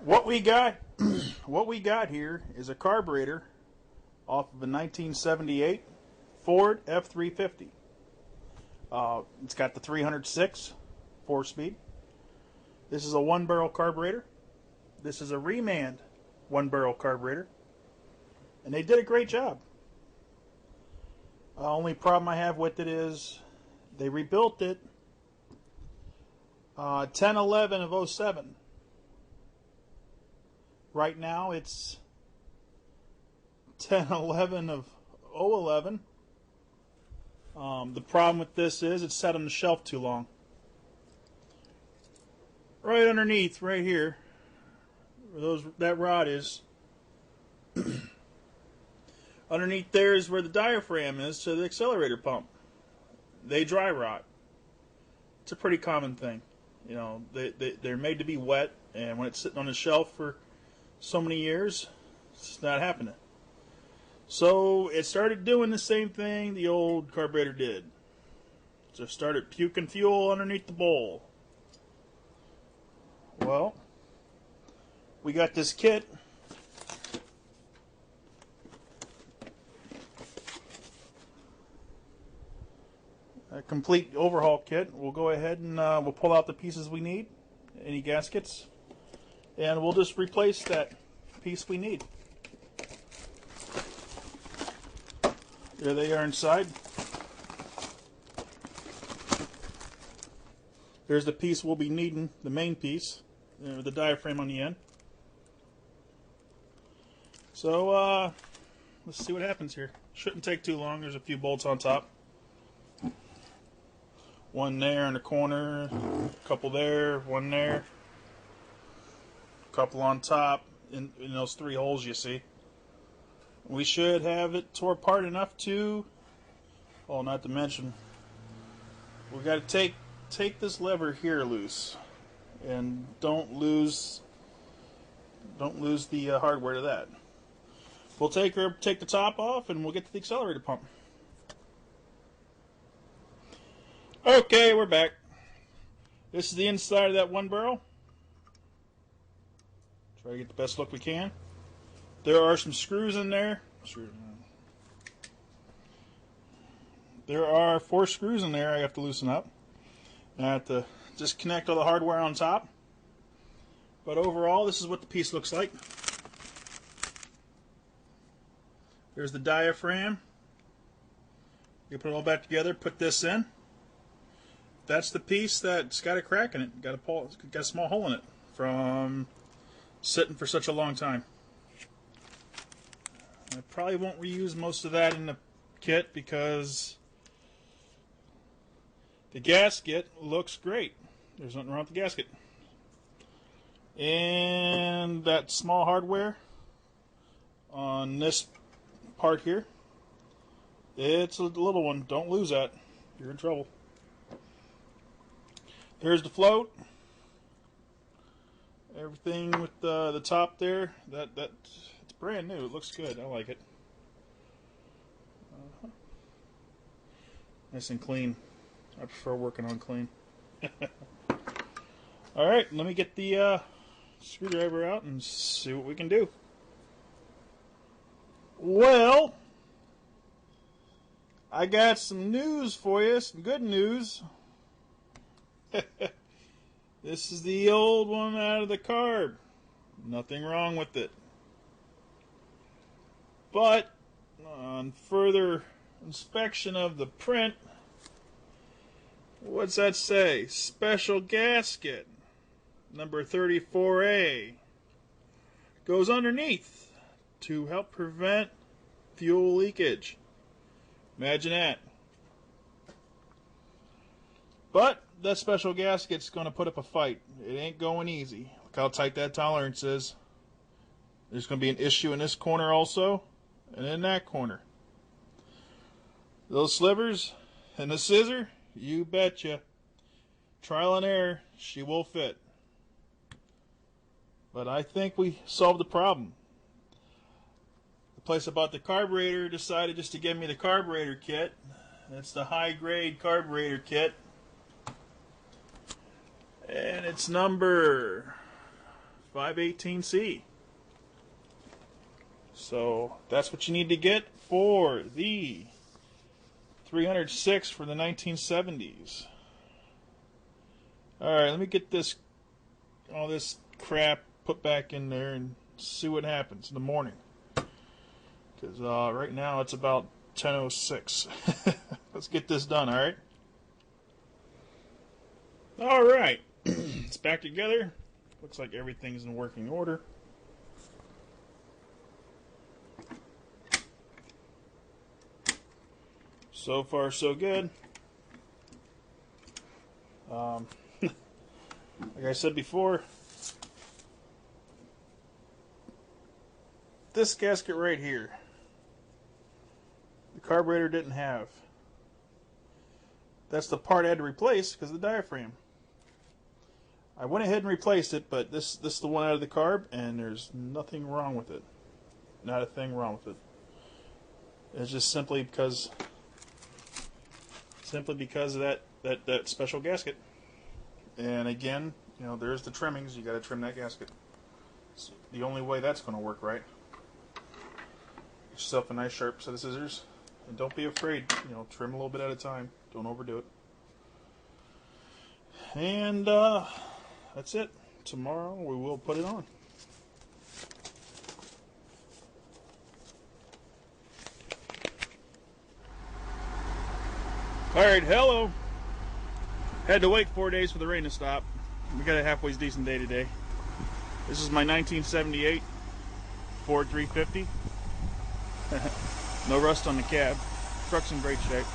What we got, what we got here is a carburetor off of a 1978 Ford F350. It's got the 306 4-speed. This is a one-barrel carburetor. This is a reman one-barrel carburetor, and they did a great job. Only problem I have with it is they rebuilt it 10/11 of 07. Right now it's 10/11 of 011. The problem with this is it's sat on the shelf too long. Right underneath, right here, where that rod is, underneath there is where the diaphragm is to the accelerator pump. They dry rot. It's a pretty common thing. You know, they're made to be wet, and when it's sitting on the shelf for so many years, it's not happening. So it started doing the same thing the old carburetor did. Just started puking fuel underneath the bowl. Well, we got this kit. A complete overhaul kit. We'll go ahead and we'll pull out the pieces we need, any gaskets, and we'll just replace that piece we need. There they are inside. There's the piece we'll be needing, the main piece, the diaphragm on the end. So let's see what happens here. Shouldn't take too long. There's a few bolts on top. One there in the corner, a couple there, one there, a couple on top in those three holes you see. We should have it tore apart enough to, oh, not to mention, we got to take this lever here loose, and don't lose the hardware to that. We'll take the top off, and we'll get to the accelerator pump. Okay, we're back. This is the inside of that one barrel. Try to get the best look we can. There are some screws in there. There are 4 screws in there I have to loosen up. I have to disconnect all the hardware on top. But overall, this is what the piece looks like. There's the diaphragm. You put it all back together, put this in. That's the piece that's got a crack in it. Got a small hole in it from sitting for such a long time. I probably won't reuse most of that in the kit because the gasket looks great. There's nothing wrong with the gasket. And that small hardware on this part here, it's a little one. Don't lose that. You're in trouble. There's the float. Everything with the top there, that it's brand new. It looks good. I like it. Nice and clean. I prefer working on clean. All right, let me get the screwdriver out and see what we can do. Well, I got some news for you. Some good news. This is the old one out of the carb. Nothing wrong with it. But on further inspection of the print, what's that say? Special gasket number 34A goes underneath to help prevent fuel leakage. Imagine that. But that special gasket's going to put up a fight. It ain't going easy. Look how tight that tolerance is. There's going to be an issue in this corner also, and in that corner. Those slivers and the scissor, you betcha. Trial and error, she will fit. But I think we solved the problem. The place I bought the carburetor decided just to give me the carburetor kit. It's the high-grade carburetor kit. And it's number 518C. So that's what you need to get for the 306 for the 1970s. Alright, let me get all this crap put back in there and see what happens in the morning. Because right now it's about 10:06. Let's get this done, alright? Alright, it's back together. Looks like everything's in working order. So far, so good. Like I said before, this gasket right here, the carburetor didn't have. That's the part I had to replace because of the diaphragm. I went ahead and replaced it, but this is the one out of the carb, and there's nothing wrong with it. Not a thing wrong with it. It's just simply because of that special gasket. And again, you know, there's the trimmings. You got to trim that gasket. It's the only way that's going to work right. Get yourself a nice sharp set of scissors, and don't be afraid. You know, trim a little bit at a time. Don't overdo it. And that's it. Tomorrow we will put it on. Alright, hello. Had to wait 4 days for the rain to stop. We got a halfway decent day today. This is my 1978 Ford 350. No rust on the cab. Truck's in great shape.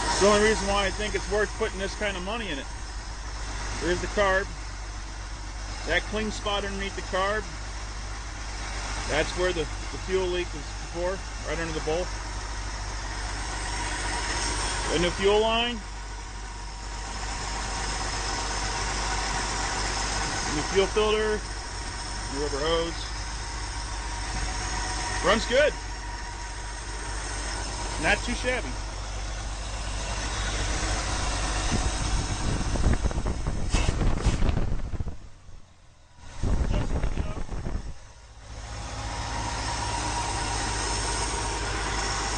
It's the only reason why I think it's worth putting this kind of money in it. There's the carb. That clean spot underneath the carb, that's where the fuel leak was before, right under the bowl. And the fuel line, and the fuel filter, the rubber hose. Runs good. Not too shabby.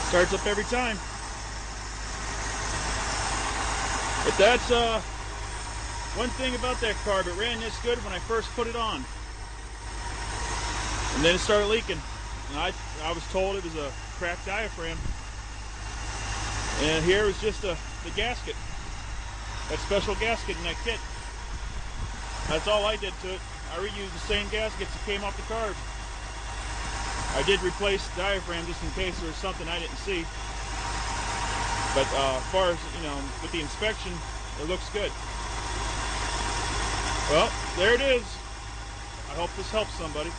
Starts up every time. But that's one thing about that carb. It ran this good when I first put it on. And then it started leaking. And I was told it was a cracked diaphragm. And here was just the gasket. That special gasket in that kit. That's all I did to it. I reused the same gaskets that came off the carb. I did replace the diaphragm just in case there was something I didn't see. But as far as, you know, with the inspection, it looks good. Well, there it is. I hope this helps somebody.